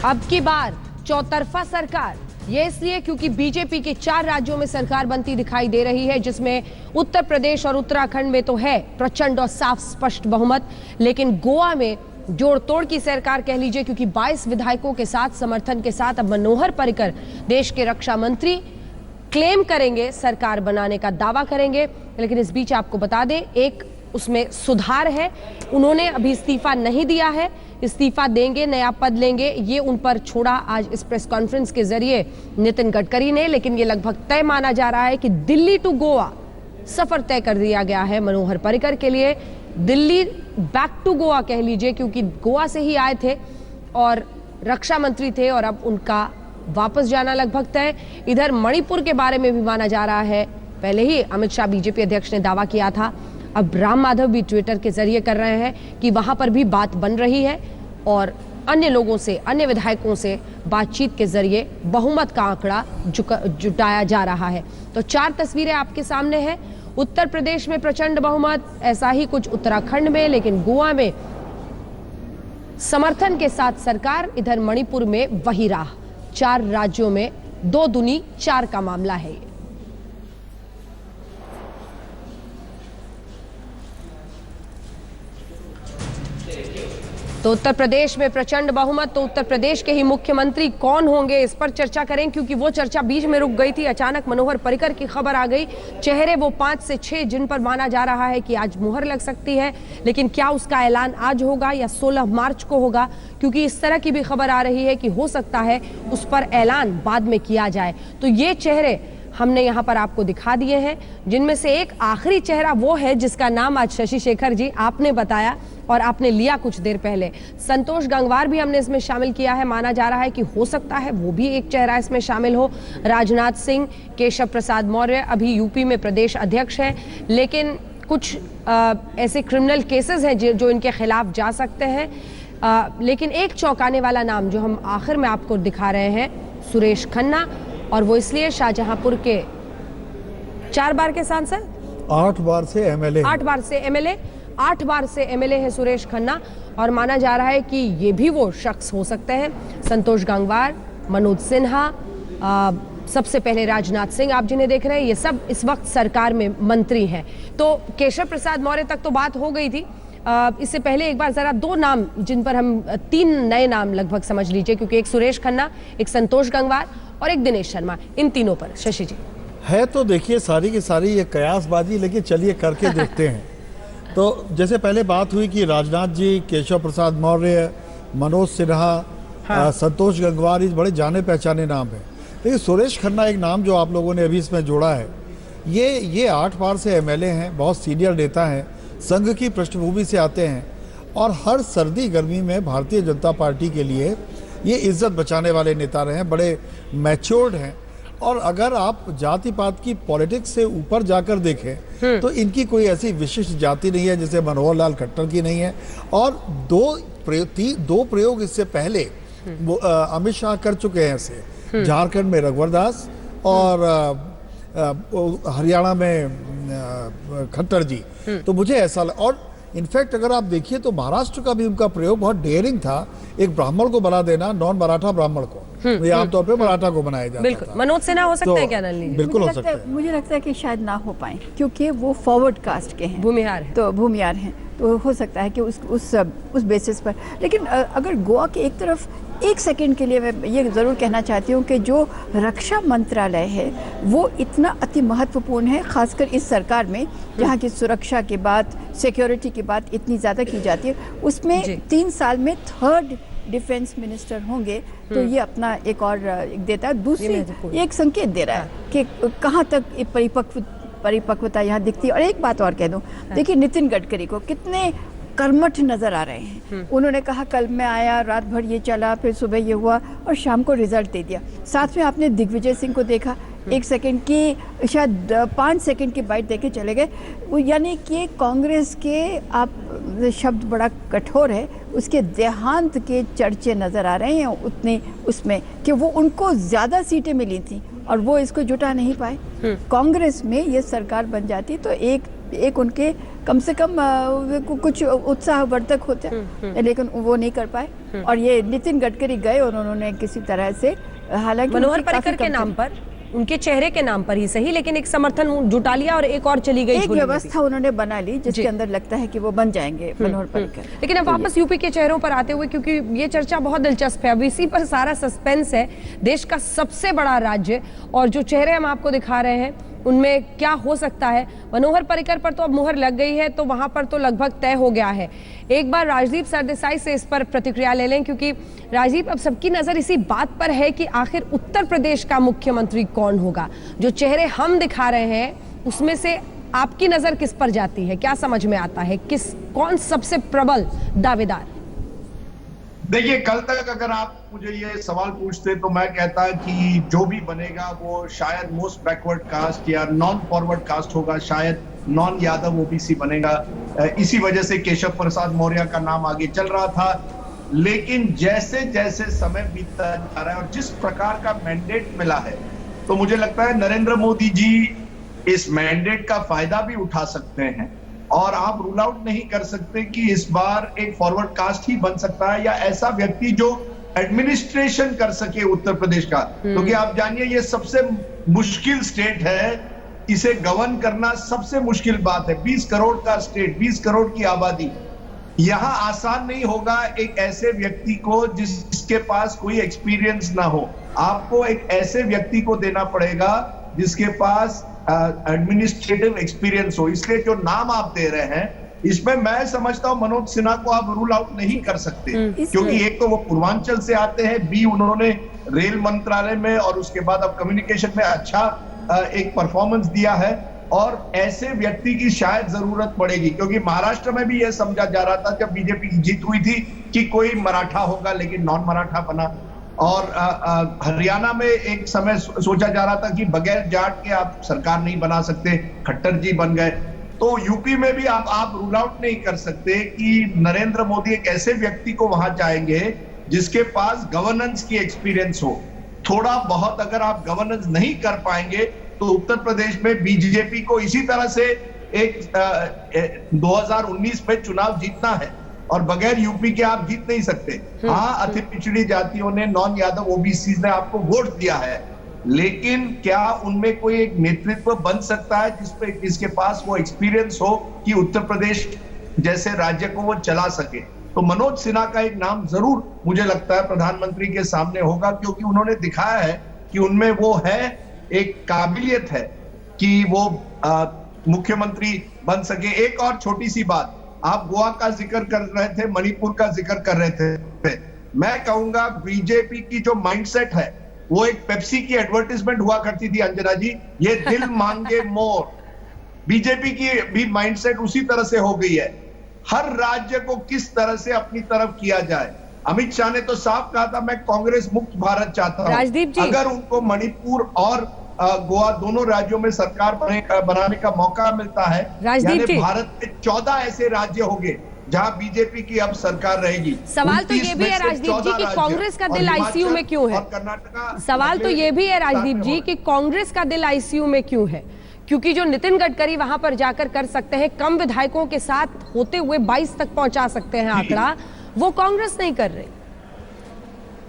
अब की बार चौतरफा सरकार, ये इसलिए क्योंकि बीजेपी के 4 राज्यों में सरकार बनती दिखाई दे रही है, जिसमें उत्तर प्रदेश और उत्तराखंड में तो है प्रचंड और साफ स्पष्ट बहुमत, लेकिन गोवा में जोड़ तोड़ की सरकार कह लीजिए, क्योंकि 22 विधायकों के साथ समर्थन के साथ अब मनोहर पर्रिकर देश के रक्षा मंत्री क्लेम करेंगे, सरकार बनाने का दावा करेंगे। लेकिन इस बीच आपको बता दें, एक उसमें सुधार है, उन्होंने अभी इस्तीफा नहीं दिया है, इस्तीफा देंगे, नया पद लेंगे, ये उन पर छोड़ा आज इस प्रेस कॉन्फ्रेंस के जरिए नितिन गडकरी ने। लेकिन ये लगभग तय माना जा रहा है कि दिल्ली टू गोवा सफर तय कर दिया गया है मनोहर पर्रिकर के लिए। दिल्ली बैक टू गोवा कह लीजिए, क्योंकि गोवा से ही आए थे और रक्षा मंत्री थे और अब उनका वापस जाना लगभग तय। इधर मणिपुर के बारे में भी माना जा रहा है, पहले ही अमित शाह बीजेपी अध्यक्ष ने दावा किया था, अब राम माधव भी ट्विटर के जरिए कर रहे हैं कि वहां पर भी बात बन रही है और अन्य लोगों से, अन्य विधायकों से बातचीत के जरिए बहुमत का आंकड़ा जुटाया जा रहा है। तो 4 तस्वीरें आपके सामने हैं। उत्तर प्रदेश में प्रचंड बहुमत, ऐसा ही कुछ उत्तराखंड में, लेकिन गोवा में समर्थन के साथ सरकार, इधर मणिपुर में वही राह। 4 राज्यों में 2 दूनी 4 का मामला है ये। तो उत्तर प्रदेश में प्रचंड बहुमत, तो उत्तर प्रदेश के ही मुख्यमंत्री कौन होंगे, इस पर चर्चा करें, क्योंकि वो चर्चा बीच में रुक गई थी। अचानक मनोहर पर्रिकर की खबर आ गई। चेहरे वो 5 से 6 जिन पर माना जा रहा है कि आज मुहर लग सकती है, लेकिन क्या उसका ऐलान आज होगा या 16 मार्च को होगा, क्योंकि इस तरह की भी खबर आ रही है कि हो सकता है उस पर ऐलान बाद में किया जाए। तो ये चेहरे हमने यहाँ पर आपको दिखा दिए हैं, जिनमें से एक आखिरी चेहरा वो है जिसका नाम आज शशि शेखर जी आपने बताया और आपने लिया कुछ देर पहले। संतोष गंगवार भी हमने इसमें शामिल किया है, माना जा रहा है कि हो सकता है वो भी एक चेहरा इसमें शामिल हो। राजनाथ सिंह, केशव प्रसाद मौर्य अभी यूपी में प्रदेश अध्यक्ष हैं, लेकिन कुछ ऐसे क्रिमिनल केसेस हैं जो इनके खिलाफ जा सकते हैं। लेकिन एक चौंकाने वाला नाम जो हम आखिर में आपको दिखा रहे हैं, सुरेश खन्ना, और वो इसलिए शाहजहांपुर के 4 बार के सांसद, 8 बार से एमएलए, 8 बार से एमएलए, 8 बार से एमएलए है सुरेश खन्ना, और माना जा रहा है कि ये भी वो शख्स हो सकते हैं। संतोष गंगवार, मनोज सिन्हा, सबसे पहले राजनाथ सिंह आप जिन्हें देख रहे हैं, ये सब इस वक्त सरकार में मंत्री हैं। तो केशव प्रसाद मौर्य तक तो बात हो गई थी। इससे पहले एक बार जरा 2 नाम जिन पर हम 3 नए नाम लगभग समझ लीजिए, क्योंकि एक सुरेश खन्ना, एक संतोष गंगवार और एक दिनेश शर्मा, इन तीनों पर शशि जी है। तो देखिए सारी की सारी ये कयासबाजी, लेकिन चलिए करके देखते हैं। तो जैसे पहले बात हुई कि राजनाथ जी, केशव प्रसाद मौर्य, मनोज सिन्हा, संतोष गंगवार, ये बड़े जाने पहचाने नाम हैं। लेकिन सुरेश खन्ना एक नाम जो आप लोगों ने अभी इसमें जोड़ा है, ये 8 बार से एमएलए हैं, बहुत सीनियर नेता हैं, संघ की पृष्ठभूमि से आते हैं और हर सर्दी गर्मी में भारतीय जनता पार्टी के लिए ये इज्जत बचाने वाले नेता रहे हैं, बड़े मैच्योर्ड हैं। और अगर आप जाति पात की पॉलिटिक्स से ऊपर जाकर देखें तो इनकी कोई ऐसी विशिष्ट जाति नहीं है जैसे मनोहर लाल खट्टर की नहीं है। और 2 प्रयोग इससे पहले अमित शाह कर चुके हैं ऐसे, झारखंड में रघुवर दास और हरियाणा में खट्टर जी। तो मुझे ऐसा और इनफैक्ट अगर आप देखिए तो महाराष्ट्र का भी उनका प्रयोग बहुत डेयरिंग था, एक ब्राह्मण को बना देना, नॉन मराठा ब्राह्मण को, ये आमतौर पे मराठा को बनाया जाता था। मनोज सिन्हा हो सकते हैं क्या? बिल्कुल हो सकता है। मुझे लगता है कि शायद ना हो पाए, क्योंकि वो फॉरवर्ड कास्ट के हैं, भूमिहार हैं। तो भूमिहार हैं, तो हो सकता है कि उस बेसिस पर। लेकिन अगर गोवा के एक तरफ 1 सेकंड के लिए मैं ये ज़रूर कहना चाहती हूँ कि जो रक्षा मंत्रालय है वो इतना अति महत्वपूर्ण है, खासकर इस सरकार में जहाँ की सुरक्षा की बात, सिक्योरिटी की बात इतनी ज़्यादा की जाती है। उसमें 3 साल में 3rd डिफेंस मिनिस्टर होंगे, तो ये अपना एक और देता है, दूसरी एक संकेत दे रहा है कि कहाँ तक परिपक्वता यहाँ दिखती है। और एक बात और कह दूँ, देखिए नितिन गडकरी को कितने कर्मठ नजर आ रहे हैं। उन्होंने कहा कल मैं आया, रात भर ये चला, फिर सुबह ये हुआ और शाम को रिजल्ट दे दिया। साथ में आपने दिग्विजय सिंह को देखा, 1 सेकंड की, शायद 5 सेकंड की बाइट देके चले गए। वो यानी कि कांग्रेस के, आप शब्द बड़ा कठोर है, उसके देहांत के चर्चे नज़र आ रहे हैं उतने उसमें कि वो उनको ज़्यादा सीटें मिली थी और वो इसको जुटा नहीं पाए। कांग्रेस में ये सरकार बन जाती तो एक एक उनके कम से कम कुछ उत्साहवर्धक होते हैं, लेकिन वो नहीं कर पाए। और ये नितिन गडकरी गए और उन्होंने किसी तरह से, हालांकि मनोहर पर्रिकर के नाम पर, उनके चेहरे के नाम पर ही सही, लेकिन एक समर्थन जुटा लिया और एक और चली गई, एक व्यवस्था उन्होंने बना ली जिसके अंदर लगता है कि वो बन जाएंगे मनोहर पर्रिकर। लेकिन अब वापस यूपी के चेहरों पर आते हुए, क्योंकि ये चर्चा बहुत दिलचस्प है, अब इसी पर सारा सस्पेंस है। देश का सबसे बड़ा राज्य और जो चेहरे हम आपको दिखा रहे हैं उनमें क्या हो सकता है। मनोहर पर्रिकर पर तो अब मुहर लग गई है, तो वहां पर तो लगभग तय हो गया है। एक बार राजदीप सरदेसाई से इस पर प्रतिक्रिया ले लें, क्योंकि राजदीप, अब सबकी नजर इसी बात पर है कि आखिर उत्तर प्रदेश का मुख्यमंत्री कौन होगा। जो चेहरे हम दिखा रहे हैं उसमें से आपकी नजर किस पर जाती है, क्या समझ में आता है, कौन सबसे प्रबल दावेदार? देखिए, कल तक अगर आप मुझे ये सवाल पूछते तो मैं कहता कि जो भी बनेगा वो शायद मोस्ट बैकवर्ड कास्ट या नॉन फॉरवर्ड कास्ट होगा, शायद नॉन यादव ओबीसी बनेगा। इसी वजह से केशव प्रसाद मौर्य का नाम आगे चल रहा था। लेकिन जैसे जैसे समय बीतता जा रहा है और जिस प्रकार का मैंडेट मिला है, तो मुझे लगता है नरेंद्र मोदी जी इस मैंडेट का फायदा भी उठा सकते हैं। और आप रूल आउट नहीं कर सकते कि इस बार एक फॉरवर्ड कास्ट ही बन सकता है या ऐसा व्यक्ति जो एडमिनिस्ट्रेशन कर सके उत्तर प्रदेश का। क्योंकि आप जानिए, ये सबसे मुश्किल स्टेट है, इसे गवर्न करना सबसे मुश्किल बात है। 20 करोड़ का स्टेट, 20 करोड़ की आबादी, यहां आसान नहीं होगा एक ऐसे व्यक्ति को जिसके पास कोई एक्सपीरियंस ना हो। आपको एक ऐसे व्यक्ति को देना पड़ेगा जिसके पास एडमिनिस्ट्रेटिव एक्सपीरियंस हो। इसलिए जो नाम आप दे रहे हैं, इसमें मैं समझता हूं मनोज सिन्हा को आप रूल आउट नहीं कर सकते, क्योंकि एक तो वो पूर्वांचल से आते हैं, बी उन्होंने रेल मंत्रालय में और उसके बाद अब कम्युनिकेशन में अच्छा एक परफॉर्मेंस दिया है। और ऐसे व्यक्ति की शायद जरूरत पड़ेगी, क्योंकि महाराष्ट्र में भी यह समझा जा रहा था जब बीजेपी की जीत हुई थी कि कोई मराठा होगा, लेकिन नॉन मराठा बना। और हरियाणा में एक समय सोचा जा रहा था कि बगैर जाट के आप सरकार नहीं बना सकते, खट्टर जी बन गए। तो यूपी में भी आप रूल आउट नहीं कर सकते कि नरेंद्र मोदी एक ऐसे व्यक्ति को वहां चाहेंगे जिसके पास गवर्नेंस की एक्सपीरियंस हो। थोड़ा बहुत अगर आप गवर्नेंस नहीं कर पाएंगे तो उत्तर प्रदेश में बीजेपी को इसी तरह से एक 2019 में चुनाव जीतना है और बगैर यूपी के आप जीत नहीं सकते। हाँ, अति पिछड़ी जातियों ने, नॉन यादव ओबीसी ने आपको वोट दिया है, लेकिन क्या उनमें कोई एक नेतृत्व बन सकता है जिसके पास वो एक्सपीरियंस हो कि उत्तर प्रदेश जैसे राज्य को वो चला सके? तो मनोज सिन्हा का एक नाम जरूर मुझे लगता है प्रधानमंत्री के सामने होगा, क्योंकि उन्होंने दिखाया है कि उनमें वो है, एक काबिलियत है कि वो मुख्यमंत्री बन सके। एक और छोटी सी बात, आप गोवा का जिक्र कर रहे थे, मणिपुर का जिक्र कर रहे थे। मैं कहूंगा बीजेपी की जो माइंडसेट है वो एक पेप्सी की एडवर्टाइजमेंट हुआ करती थी, अंजना जी, ये दिल मांगे मोर। बीजेपी की भी माइंडसेट उसी तरह से हो गई है, हर राज्य को किस तरह से अपनी तरफ किया जाए। अमित शाह ने तो साफ कहा था, मैं कांग्रेस मुक्त भारत चाहता हूं। अगर उनको मणिपुर और गोवा दोनों राज्यों में सरकार बनाने का मौका मिलता है, यानी भारत में 14 ऐसे राज्य होंगे जहां बीजेपी की अब सरकार रहेगी। सवाल तो ये भी है राजदीप जी कि कांग्रेस का दिल आईसीयू में क्यों है? सवाल तो ये भी है राजदीप जी कि कांग्रेस का दिल आईसीयू में क्यों है? क्योंकि जो नितिन गडकरी वहां पर जाकर कर सकते हैं, कम विधायकों के साथ होते हुए 22 तक पहुंचा सकते हैं आंकड़ा, वो कांग्रेस नहीं कर रही।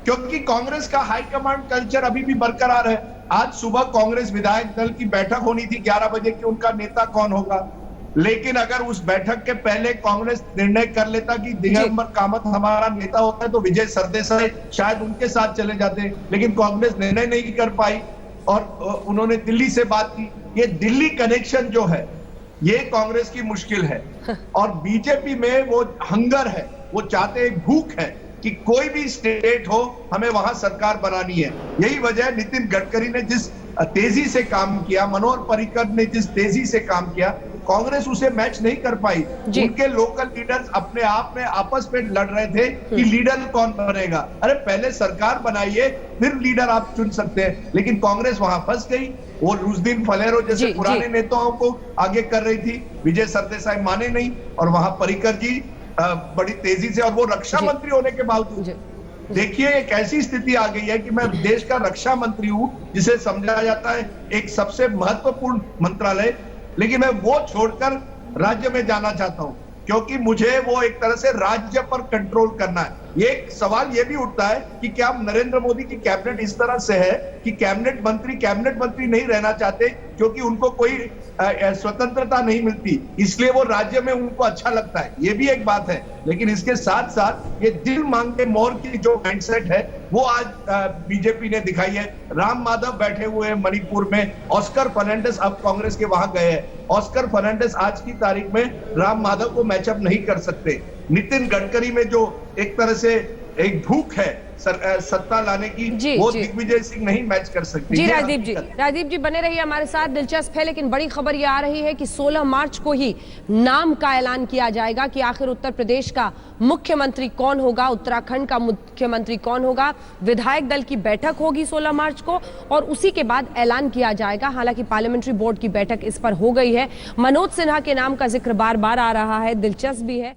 क्योंकि कांग्रेस का हाईकमांड कल्चर अभी भी बरकरार है। आज सुबह कांग्रेस विधायक दल की बैठक होनी थी 11 बजे की, उनका नेता कौन होगा। लेकिन अगर उस बैठक के पहले कांग्रेस निर्णय कर लेता कि दिगंबर कामत हमारा नेता होता है, तो विजय सरदेसाई शायद उनके साथ चले जाते। लेकिन कांग्रेस निर्णय नहीं कर पाई और उन्होंने दिल्ली से बात की। ये दिल्ली कनेक्शन जो है, ये कांग्रेस की मुश्किल है। और बीजेपी में वो हंगर है, वो चाहते हैं, भूख है कि कोई भी स्टेट हो, हमें वहां सरकार बनानी है। यही वजह है नितिन गडकरी ने जिस तेजी से काम किया, मनोहर पर्रिकर ने जिस तेजी से काम किया, कांग्रेस उसे मैच नहीं कर पाई। उनके लोकल लीडर्स अपने आप में आपस में लड़ रहे थे कि लीडर कौन बनेगा। अरे पहले सरकार बनाइए, फिर लीडर आप चुन सकते हैं। लेकिन कांग्रेस वहां फंस गई। वो रुजदीन फलेरो जैसे पुराने नेताओं को आगे कर रही थी, विजय सरदेसाई माने नहीं, और वहां पर्रिकर जी बड़ी तेजी से, और वो रक्षा मंत्री होने के बावजूद। देखिए एक ऐसी स्थिति आ गई है कि मैं देश का रक्षा मंत्री हूं, जिसे समझा जाता है एक सबसे महत्वपूर्ण मंत्रालय, लेकिन मैं वो छोड़कर राज्य में जाना चाहता हूं, क्योंकि मुझे वो एक तरह से राज्य पर कंट्रोल करना है। एक सवाल ये भी उठता है कि क्या नरेंद्र मोदी की कैबिनेट इस तरह से है कि कैबिनेट मंत्री नहीं रहना चाहते क्योंकि उनको कोई स्वतंत्रता नहीं मिलती, इसलिए वो राज्य में उनको अच्छा लगता है। ये भी एक बात है, लेकिन इसके साथ साथ ये दिल मांगे मोर की जो माइंडसेट है वो आज बीजेपी ने दिखाई है। राम माधव बैठे हुए हैं मणिपुर में, ऑस्कर फर्नांडिस अब कांग्रेस के वहां गए हैं। ऑस्कर फर्नांडिस आज की तारीख में राम माधव को मैचअप नहीं कर सकते। नितिन गडकरी में जो एक तरह से एक भूख है सत्ता लाने की, वो दिग्विजय सिंह नहीं मैच कर सकते। जी राजदीप जी बने रहिए हमारे साथ। दिलचस्प है, लेकिन बड़ी खबर ये आ रही है कि 16 मार्च को ही नाम का ऐलान किया जाएगा कि आखिर उत्तर प्रदेश का मुख्यमंत्री कौन होगा, उत्तराखंड का मुख्यमंत्री कौन होगा। विधायक दल की बैठक होगी 16 मार्च को और उसी के बाद ऐलान किया जाएगा। हालांकि पार्लियामेंट्री बोर्ड की बैठक इस पर हो गई है। मनोज सिन्हा के नाम का जिक्र बार बार आ रहा है, दिलचस्प भी है।